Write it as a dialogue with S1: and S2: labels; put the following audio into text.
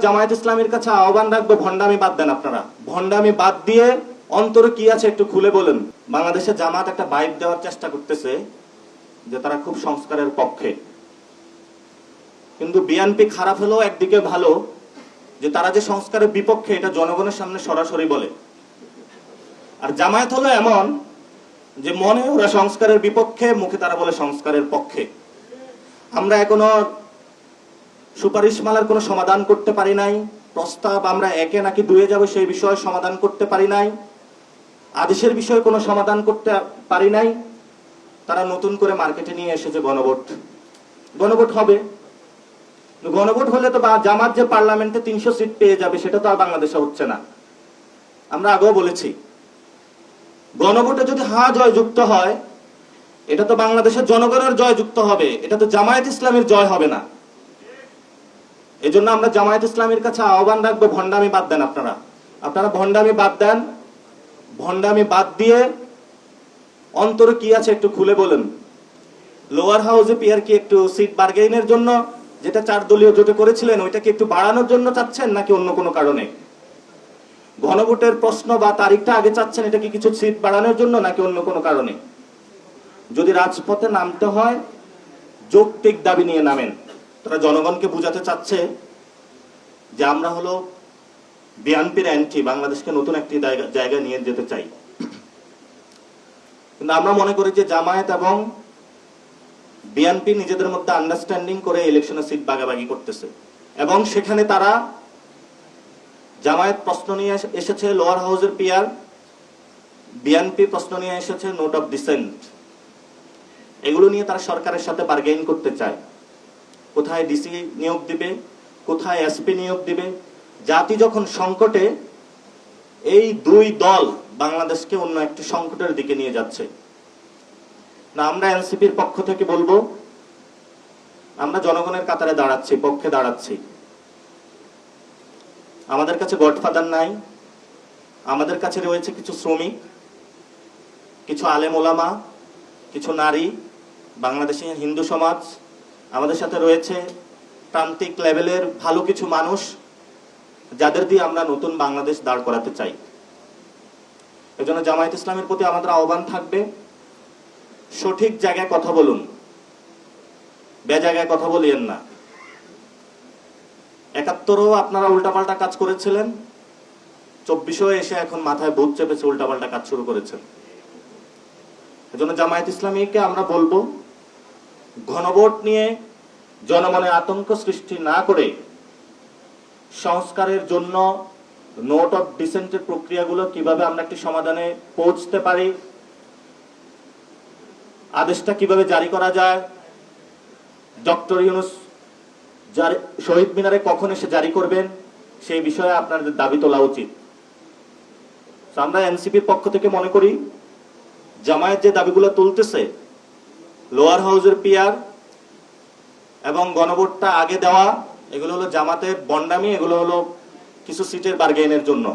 S1: জামায়াত ইসলামীর কাছে আহ্বান রাখবো, ভণ্ডামি বাদ দেন। আপনারা ভণ্ডামি বাদ দিয়ে অন্তরে কি আছে একটু খুলে বলেন। বাংলাদেশে জামাত একটা ভাইব দেওয়ার চেষ্টা করতেছে যে তারা খুব সংস্কারের পক্ষে, কিন্তু বিএনপি খারাপ হলেও একদিকে ভালো যে তারা যে সংস্কারের বিপক্ষে এটা জনগণের সামনে সরাসরি বলে। আর জামায়াত হলো এমন যে মনে ওরা সংস্কারের বিপক্ষে, মুখে তারা বলে সংস্কারের পক্ষে। আমরা এখনো সুপারিশমালার কোনো সমাধান করতে পারি নাই, প্রস্তাব আমরা একে নাকি দুয়ে যাবে সেই বিষয়ে সমাধান করতে পারি নাই, আদেশের বিষয়ে কোনো সমাধান করতে পারি নাই। তারা নতুন করে মার্কেটে নিয়ে এসেছে গণভোট। গণভোট হবে, গণভোট হলে তো জামাত যে পার্লামেন্টে 300 সিট পেয়ে যাবে সেটা তো আর বাংলাদেশে হচ্ছে না। আমরা আগেও বলেছি, গণভোটে যদি হ্যাঁ জয়যুক্ত হয় এটা তো বাংলাদেশের জনগণের জয়যুক্ত হবে, এটা তো জামায়াত ইসলামের জয় হবে না। এজন্য আমরা জামায়াত ইসলামীর কাছে আহ্বান রাখবো, ভণ্ডামি বাদ দেন। আপনারা ভণ্ডামি বাদ দেন। ভণ্ডামি বাদ দিয়ে অন্তরে কি আছে একটু খুলে বলেন। লোয়ার হাউসে পিয়ার কি একটু সিট বার্গেইনের জন্য, যেটা 4 দলীয় জোটে করেছিলেন ওইটাকে একটু বাড়ানোর জন্য চাচ্ছেন নাকি অন্য কোনো কারণে? গণভোটের প্রশ্ন বা তারিখটা আগে চাচ্ছেন এটা কি কিছু সিট বাড়ানোর জন্য নাকি অন্য কোনো কারণে? যদি রাজপথে নামতে হয় যৌক্তিক দাবি নিয়ে নামেন। তারা জনগণকে বুঝাতে চাচ্ছে যে আমরা হলো বিএনপির অ্যান্টি, বাংলাদেশকে নতুন একটি জায়গায় নিয়ে যেতে চাই। কিন্তু আমরা মনে করি যে জামায়াত এবং বিএনপি নিজেদের মধ্যে আন্ডারস্ট্যান্ডিং করে ইলেকশনে সিট ভাগাভাগি করতেছে, এবং সেখানে তারা জামায়াত প্রশ্ন নিয়ে এসেছে লোয়ার হাউসের পিয়ার, বিএনপি প্রশ্ন নিয়ে এসেছে নোট অফ ডিসেন্ট। এগুলো নিয়ে তারা সরকারের সাথে বার্গেইন করতে চায়। কোথায় ডিসি নিয়োগ দিবে, কোথায় এসপি নিয়োগ দিবে। জাতি যখন সংকটে, এই দুই দল বাংলাদেশকে অন্য একটি সংকটের দিকে নিয়ে যাচ্ছে না। আমরা এনসিপির পক্ষ থেকে বলবো, আমরা জনগণের কাতারে দাঁড়াচ্ছি, পক্ষে দাঁড়াচ্ছি। আমাদের কাছে গডফাদার নাই, আমাদের কাছে রয়েছে কিছু শ্রমিক, কিছু আলেম ওলামা, কিছু নারী, বাংলাদেশের হিন্দু সমাজ, আমাদের সাথে রয়েছে প্রান্তিক লেভেলের ভালো কিছু মানুষ যাদের দিয়ে আমরা নতুন বাংলাদেশ দাঁড় করাতে চাই। এজন্য জামায়াত ইসলামের প্রতি আমাদের আহ্বান থাকবে, সঠিক জায়গায় কথা বলুন, বেজায়গায় কথা বলিয়েন না। 71-ও আপনারা উল্টাপাল্টা কাজ করেছিলেন, 24-ও এসে এখন মাথায় ভূত চেপেছে উল্টাপাল্টা কাজ শুরু করেছেন। এজন্য জামায়াত ইসলামীকে আমরা বলবো, গণভোট নিয়ে জনমনে আতঙ্ক সৃষ্টি না করে সংস্কারের জন্য নোট অফ ডিসেন্টের প্রক্রিয়াগুলো কিভাবে আমরা একটি সমাধানে পৌঁছতে পারি, আদেশটা কিভাবে জারি করা যায়, ডক্টর ইউনূস শহীদ মিনারে কখন এসে জারি করবেন, সেই বিষয়ে আপনাদের দাবি তোলা উচিত। আমরা এনসিপির পক্ষ থেকে মনে করি জামায়াত যে দাবিগুলো তুলতেছে, লোয়ার হাউসের পিয়ার এবং গণভোটটা আগে দেওয়া, এগুলো হলো জামাতের বন্ডামি, এগুলো হলো কিছু সিটের বার্গেইনের জন্য।